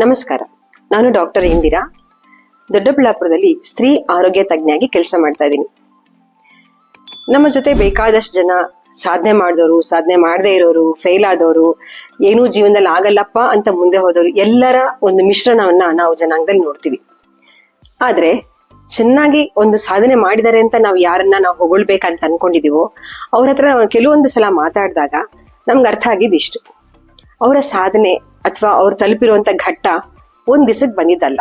ನಮಸ್ಕಾರ. ನಾನು ಡಾಕ್ಟರ್ ಇಂದಿರಾ, ದೊಡ್ಡಬಳ್ಳಾಪುರದಲ್ಲಿ ಸ್ತ್ರೀ ಆರೋಗ್ಯ ತಜ್ಞಾಗಿ ಕೆಲಸ ಮಾಡ್ತಾ ಇದ್ದೀನಿ. ನಮ್ಮ ಜೊತೆ ಬೇಕಾದಷ್ಟು ಜನ ಸಾಧನೆ ಮಾಡಿದವರು, ಸಾಧನೆ ಮಾಡದೇ ಇರೋರು, ಫೇಲ್ ಆದವರು, ಏನೂ ಜೀವನದಲ್ಲಿ ಆಗಲ್ಲಪ್ಪ ಅಂತ ಮುಂದೆ ಹೋದವರು, ಎಲ್ಲರ ಒಂದು ಮಿಶ್ರಣವನ್ನ ನಾವು ಜನಾಂಗದಲ್ಲಿ ನೋಡ್ತೀವಿ. ಆದ್ರೆ ಚೆನ್ನಾಗಿ ಒಂದು ಸಾಧನೆ ಮಾಡಿದ್ದಾರೆ ಅಂತ ನಾವು ಯಾರನ್ನ ನಾವು ಹೊಗಳ್ಬೇಕಂತ ಅನ್ಕೊಂಡಿದೀವೋ ಅವ್ರ ಹತ್ರ ಕೆಲವೊಂದು ಸಲ ಮಾತಾಡಿದಾಗ ನಮ್ಗೆ ಅರ್ಥ ಆಗಿದ್ದು ಇಷ್ಟು: ಅವರ ಸಾಧನೆ ಅಥವಾ ಅವ್ರು ತಲುಪಿರುವಂತ ಘಟ್ಟ ಒಂದ್ ದಿವಸಕ್ಕೆ ಬಂದಿದ್ದಲ್ಲ,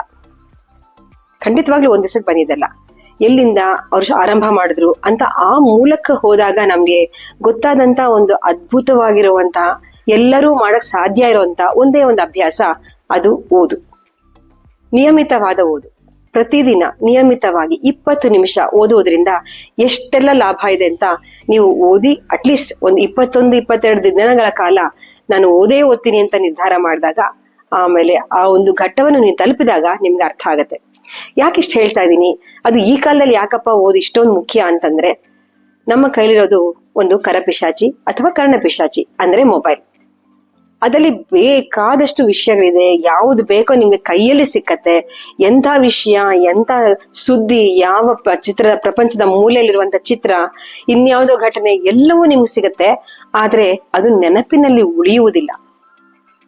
ಖಂಡಿತವಾಗ್ಲೂ ಒಂದ್ ದಿವಸಕ್ಕೆ ಬಂದಿದ್ದಲ್ಲ. ಎಲ್ಲಿಂದ ಅವ್ರು ಆರಂಭ ಮಾಡಿದ್ರು ಅಂತ ಆ ಮೂಲಕ ಹೋದಾಗ ನಮ್ಗೆ ಗೊತ್ತಾದಂತ ಒಂದು ಅದ್ಭುತವಾಗಿರುವಂತ, ಎಲ್ಲರೂ ಮಾಡಕ್ ಸಾಧ್ಯ ಇರುವಂತ ಒಂದೇ ಒಂದು ಅಭ್ಯಾಸ, ಅದು ಓದು. ನಿಯಮಿತವಾದ ಓದು. ಪ್ರತಿದಿನ ನಿಯಮಿತವಾಗಿ 20 ನಿಮಿಷ ಓದುವುದರಿಂದ ಎಷ್ಟೆಲ್ಲ ಲಾಭ ಇದೆ ಅಂತ ನೀವು ಓದಿ ಅಟ್ಲೀಸ್ಟ್ ಒಂದು 21-22 ದಿನಗಳ ಕಾಲ ನಾನು ಓದ್ತೀನಿ ಅಂತ ನಿರ್ಧಾರ ಮಾಡಿದಾಗ, ಆಮೇಲೆ ಆ ಒಂದು ಘಟ್ಟವನ್ನು ನೀವು ತಲುಪಿದಾಗ ನಿಮ್ಗೆ ಅರ್ಥ ಆಗತ್ತೆ. ಯಾಕಿಷ್ಟು ಹೇಳ್ತಾ ಇದ್ದೀನಿ, ಅದು ಈ ಕಾಲದಲ್ಲಿ ಯಾಕಪ್ಪ ಓದು ಇಷ್ಟೊಂದು ಮುಖ್ಯ ಅಂತಂದ್ರೆ, ನಮ್ಮ ಕೈಲಿರೋದು ಒಂದು ಕರಪಿಶಾಚಿ ಅಥವಾ ಕರ್ಣಪಿಶಾಚಿ ಅಂದ್ರೆ ಮೊಬೈಲ್. ಅದರಲ್ಲಿ ಬೇಕಾದಷ್ಟು ವಿಷಯಗಳಿದೆ, ಯಾವ್ದು ಬೇಕೋ ನಿಮ್ಗೆ ಕೈಯಲ್ಲಿ ಸಿಕ್ಕತ್ತೆ. ಎಂಥ ವಿಷಯ, ಎಂಥ ಸುದ್ದಿ, ಯಾವ ಚಿತ್ರದ ಪ್ರಪಂಚದ ಮೂಲೆಯಲ್ಲಿರುವಂತ ಚಿತ್ರ, ಇನ್ಯಾವುದೋ ಘಟನೆ, ಎಲ್ಲವೂ ನಿಮ್ಗೆ ಸಿಗತ್ತೆ. ಆದ್ರೆ ಅದು ನೆನಪಿನಲ್ಲಿ ಉಳಿಯುವುದಿಲ್ಲ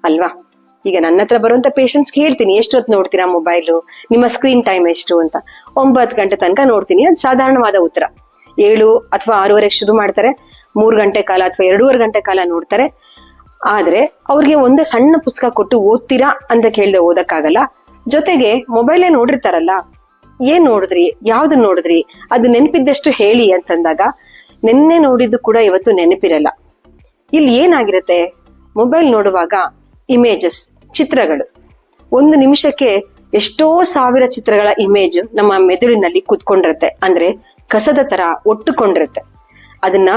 ಅಲ್ವಾ? ಈಗ ನನ್ನ ಹತ್ರ ಬರುವಂತ ಪೇಷಂಟ್ಸ್ ಹೇಳ್ತೀನಿ, ಎಷ್ಟೊತ್ತು ನೋಡ್ತೀರಾ ಮೊಬೈಲು, ನಿಮ್ಮ ಸ್ಕ್ರೀನ್ ಟೈಮ್ ಎಷ್ಟು ಅಂತ. 9 ಗಂಟೆ ತನಕ ನೋಡ್ತೀನಿ. ಅದು ಸಾಧಾರಣವಾದ ಉತ್ತರ. 7 ಅಥವಾ 6:30 ಶುರು ಮಾಡ್ತಾರೆ, 3 ಗಂಟೆ ಕಾಲ ಅಥವಾ 2.5 ಗಂಟೆ ಕಾಲ ನೋಡ್ತಾರೆ. ಆದ್ರೆ ಅವ್ರಿಗೆ ಒಂದೇ ಸಣ್ಣ ಪುಸ್ತಕ ಕೊಟ್ಟು ಓದ್ತೀರಾ ಅಂತ ಕೇಳ್ದೆ ಓದಕ್ಕಾಗಲ್ಲ. ಜೊತೆಗೆ ಮೊಬೈಲೇ ನೋಡಿರ್ತಾರಲ್ಲ, ಏನ್ ನೋಡಿದ್ರಿ, ಯಾವ್ದು ನೋಡಿದ್ರಿ, ಅದು ನೆನಪಿದ್ದಷ್ಟು ಹೇಳಿ ಅಂತಂದಾಗ ನೆನ್ನೆ ನೋಡಿದ್ದು ಕೂಡ ಇವತ್ತು ನೆನಪಿರಲ್ಲ. ಇಲ್ಲಿ ಏನಾಗಿರುತ್ತೆ, ಮೊಬೈಲ್ ನೋಡುವಾಗ ಇಮೇಜಸ್, ಚಿತ್ರಗಳು, 1 ನಿಮಿಷಕ್ಕೆ ಎಷ್ಟೋ ಸಾವಿರ ಚಿತ್ರಗಳ ಇಮೇಜ್ ನಮ್ಮ ಮೆದುಳಿನಲ್ಲಿ ಕುತ್ಕೊಂಡಿರುತ್ತೆ. ಅಂದ್ರೆ ಕಸದ ತರ ಒಟ್ಟುಕೊಂಡಿರುತ್ತೆ. ಅದನ್ನ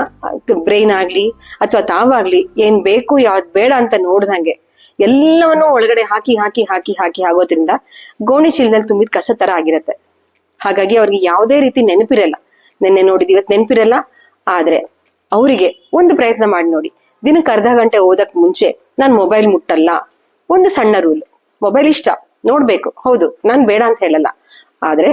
ಬ್ರೈನ್ ಆಗ್ಲಿ ಅಥವಾ ತಾವಾಗ್ಲಿ ಏನ್ ಬೇಕು ಯಾವ್ದು ಬೇಡ ಅಂತ ನೋಡ್ದಂಗೆ ಎಲ್ಲವನ್ನೂ ಒಳಗಡೆ ಹಾಕಿ ಹಾಕಿ ಹಾಕಿ ಹಾಕಿ ಆಗೋದ್ರಿಂದ ಗೋಣಿ ಚೀಲದಲ್ಲಿ ತುಂಬಿದ ಕಸ ತರ ಆಗಿರತ್ತೆ. ಹಾಗಾಗಿ ಅವ್ರಿಗೆ ಯಾವುದೇ ರೀತಿ ನೆನಪಿರಲ್ಲ. ನೆನ್ನೆ ನೋಡಿದ್ ಇವತ್ತು ನೆನಪಿರಲ್ಲ. ಆದ್ರೆ ಅವರಿಗೆ ಒಂದು ಪ್ರಯತ್ನ ಮಾಡಿ ನೋಡಿ, ದಿನಕ್ಕೆ ಅರ್ಧ ಗಂಟೆ ಓದಕ್ ಮುಂಚೆ ನಾನ್ ಮೊಬೈಲ್ ಮುಟ್ಟಲ್ಲ. ಒಂದು ಸಣ್ಣ ರೂಲ್, ಮೊಬೈಲ್ ಇಷ್ಟ ನೋಡ್ಬೇಕು, ಹೌದು, ನಾನ್ ಬೇಡ ಅಂತ ಹೇಳಲ್ಲ. ಆದ್ರೆ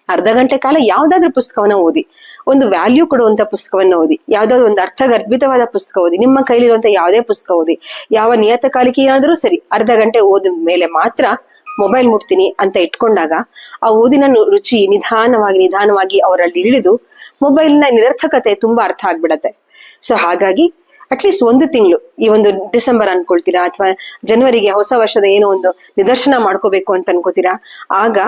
ಅರ್ಧ ಗಂಟೆ ಕಾಲ ಯಾವ್ದಾದ್ರು ಪುಸ್ತಕವನ್ನ ಓದಿ, ಒಂದು ವ್ಯಾಲ್ಯೂ ಕೊಡುವಂತ ಪುಸ್ತಕವನ್ನ ಓದಿ, ಯಾವ್ದಾದ್ರು ಒಂದು ಅರ್ಥಗರ್ಭಿತವಾದ ಪುಸ್ತಕ ಓದಿ, ನಿಮ್ಮ ಕೈಲಿರುವಂತ ಯಾವುದೇ ಪುಸ್ತಕ ಓದಿ, ಯಾವ ನಿಯತಕಾಲಿಕೆ ಏನಾದ್ರೂ ಸರಿ, ಅರ್ಧ ಗಂಟೆ ಓದಿದ ಮೇಲೆ ಮಾತ್ರ ಮೊಬೈಲ್ ಮುಟ್ತೀನಿ ಅಂತ ಇಟ್ಕೊಂಡಾಗ ಆ ಓದಿನ ರುಚಿ ನಿಧಾನವಾಗಿ ಅವರಲ್ಲಿ ಇಳಿದು ಮೊಬೈಲ್ನ ನಿರರ್ಥಕತೆ ತುಂಬಾ ಅರ್ಥ ಆಗ್ಬಿಡತ್ತೆ. ಸೊ ಹಾಗಾಗಿ ಅಟ್ಲೀಸ್ಟ್ 1 ತಿಂಗಳು, ಈ ಒಂದು ಡಿಸೆಂಬರ್ ಅನ್ಕೊಳ್ತೀರಾ ಅಥವಾ ಜನವರಿಗೆ ಹೊಸ ವರ್ಷದ ಏನೋ ಒಂದು ನಿದರ್ಶನ ಮಾಡ್ಕೋಬೇಕು ಅಂತ ಅನ್ಕೋತೀರಾ, ಆಗ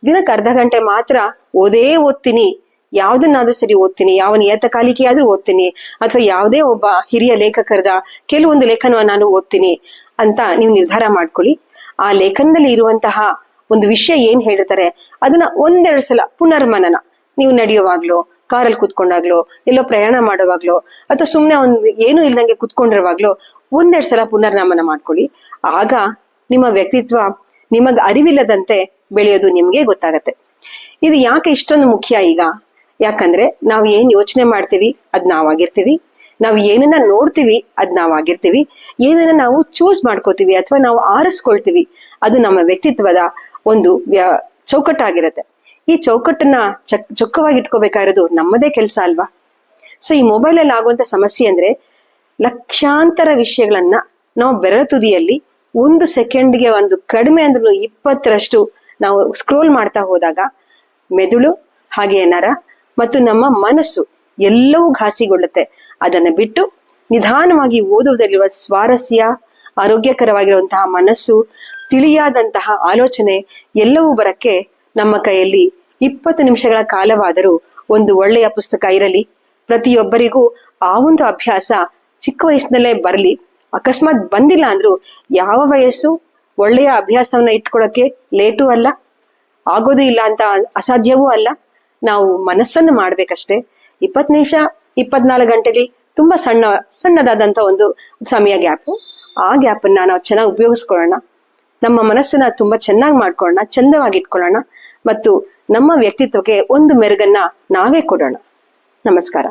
ದಿನಕ್ಕೆ ಅರ್ಧ ಗಂಟೆ ಮಾತ್ರ ಓದ್ತೀನಿ. ಯಾವ್ದನ್ನಾದ್ರೂ ಸರಿ ಓದ್ತೀನಿ, ಯಾವ ನಿಯತಕಾಲಿಕೆ ಆದ್ರೂ ಓದ್ತೀನಿ, ಅಥವಾ ಯಾವುದೇ ಒಬ್ಬ ಹಿರಿಯ ಲೇಖಕರದ ಕೆಲವೊಂದು ಲೇಖನವನ್ನ ನಾನು ಓದ್ತೀನಿ ಅಂತ ನೀವು ನಿರ್ಧಾರ ಮಾಡ್ಕೊಳ್ಳಿ. ಆ ಲೇಖನದಲ್ಲಿ ಇರುವಂತಹ ಒಂದು ವಿಷಯ ಏನ್ ಹೇಳಿರ್ತಾರೆ ಅದನ್ನ 1-2 ಸಲ ಪುನರ್ಮನನ, ನೀವು ನಡೆಯುವಾಗ್ಲೋ, ಕಾರಲ್ಲಿ ಕುತ್ಕೊಂಡಾಗ್ಲೋ, ಎಲ್ಲೋ ಪ್ರಯಾಣ ಮಾಡುವಾಗ್ಲೋ, ಅಥವಾ ಸುಮ್ನೆ ಏನು ಇಲ್ದಂಗೆ ಕುತ್ಕೊಂಡಿರುವಾಗ್ಲೋ 1-2 ಸಲ ಪುನರ್ನಮನ ಮಾಡ್ಕೊಳ್ಳಿ. ಆಗ ನಿಮ್ಮ ವ್ಯಕ್ತಿತ್ವ ನಿಮಗ್ ಅರಿವಿಲ್ಲದಂತೆ ಬೆಳೆಯೋದು ನಿಮ್ಗೆ ಗೊತ್ತಾಗತ್ತೆ. ಇದು ಯಾಕೆ ಇಷ್ಟೊಂದು ಮುಖ್ಯ ಈಗ? ಯಾಕಂದ್ರೆ ನಾವು ಏನ್ ಯೋಚನೆ ಮಾಡ್ತೀವಿ ಅದ್ ನಾವಾಗಿರ್ತೀವಿ, ನಾವು ಏನನ್ನ ನೋಡ್ತೀವಿ ಅದ್ ನಾವಾಗಿರ್ತೀವಿ, ಏನನ್ನ ನಾವು ಚೂಸ್ ಮಾಡ್ಕೋತೀವಿ ಅಥವಾ ನಾವು ಆರಿಸ್ಕೊಳ್ತೀವಿ ಅದು ನಮ್ಮ ವ್ಯಕ್ತಿತ್ವದ ಒಂದು ಚೌಕಟ್ಟಾಗಿರತ್ತೆ. ಈ ಚೌಕಟ್ಟನ್ನ ಚೊಕ್ಕವಾಗಿ ಇಟ್ಕೋಬೇಕಾಗಿರೋದು ನಮ್ಮದೇ ಕೆಲಸ ಅಲ್ವಾ? ಸೊ ಈ ಮೊಬೈಲ್ ಅಲ್ಲಿ ಆಗುವಂತ ಸಮಸ್ಯೆ ಅಂದ್ರೆ, ಲಕ್ಷಾಂತರ ವಿಷಯಗಳನ್ನ ನಾವು ಬೆರಳ ತುದಿಯಲ್ಲಿ 1 ಸೆಕೆಂಡ್ಗೆ ಒಂದು ಕಡಿಮೆ ಅಂದ್ರೂ 20ರಷ್ಟು ನಾವು ಸ್ಕ್ರೋಲ್ ಮಾಡ್ತಾ ಹೋದಾಗ ಮೆದುಳು, ಹಾಗೆ ನರ ಮತ್ತು ನಮ್ಮ ಮನಸ್ಸು ಎಲ್ಲವೂ ಘಾಸಿಗೊಳ್ಳುತ್ತೆ. ಅದನ್ನ ಬಿಟ್ಟು ನಿಧಾನವಾಗಿ ಓದುವುದಲ್ಲಿರುವ ಸ್ವಾರಸ್ಯ, ಆರೋಗ್ಯಕರವಾಗಿರುವಂತಹ ಮನಸ್ಸು, ತಿಳಿಯಾದಂತಹ ಆಲೋಚನೆ ಎಲ್ಲವೂ ಬರಕ್ಕೆ ನಮ್ಮ ಕೈಯಲ್ಲಿ 20 ನಿಮಿಷಗಳ ಕಾಲವಾದರೂ ಒಂದು ಒಳ್ಳೆಯ ಪುಸ್ತಕ ಇರಲಿ. ಪ್ರತಿಯೊಬ್ಬರಿಗೂ ಆ ಒಂದು ಅಭ್ಯಾಸ ಚಿಕ್ಕ ವಯಸ್ಸಿನಲ್ಲೇ ಬರಲಿ. ಅಕಸ್ಮಾತ್ ಬಂದಿಲ್ಲ ಅಂದ್ರೂ ಯಾವ ವಯಸ್ಸು ಒಳ್ಳೆಯ ಅಭ್ಯಾಸವನ್ನ ಇಟ್ಕೊಳಕ್ಕೆ ಲೇಟು ಅಲ್ಲ, ಆಗೋದು ಇಲ್ಲ ಅಂತ ಅಸಾಧ್ಯವೂ ಅಲ್ಲ. ನಾವು ಮನಸ್ಸನ್ನು ಮಾಡ್ಬೇಕಷ್ಟೇ. 20 ನಿಮಿಷ 24 ಗಂಟೆಲಿ ತುಂಬಾ ಸಣ್ಣದಾದಂತ ಒಂದು ಸಮಯ ಗ್ಯಾಪ್. ಆ ಗ್ಯಾಪನ್ನ ನಾವು ಚೆನ್ನಾಗಿ ಉಪಯೋಗಿಸ್ಕೊಳ್ಳೋಣ. ನಮ್ಮ ಮನಸ್ಸನ್ನ ತುಂಬಾ ಚೆನ್ನಾಗಿ ಮಾಡ್ಕೊಳ್ಳೋಣ, ಚಂದವಾಗಿ ಇಟ್ಕೊಳ್ಳೋಣ ಮತ್ತು ನಮ್ಮ ವ್ಯಕ್ತಿತ್ವಕ್ಕೆ ಒಂದು ಮೆರುಗನ್ನ ನಾವೇ ಕೊಡೋಣ. ನಮಸ್ಕಾರ.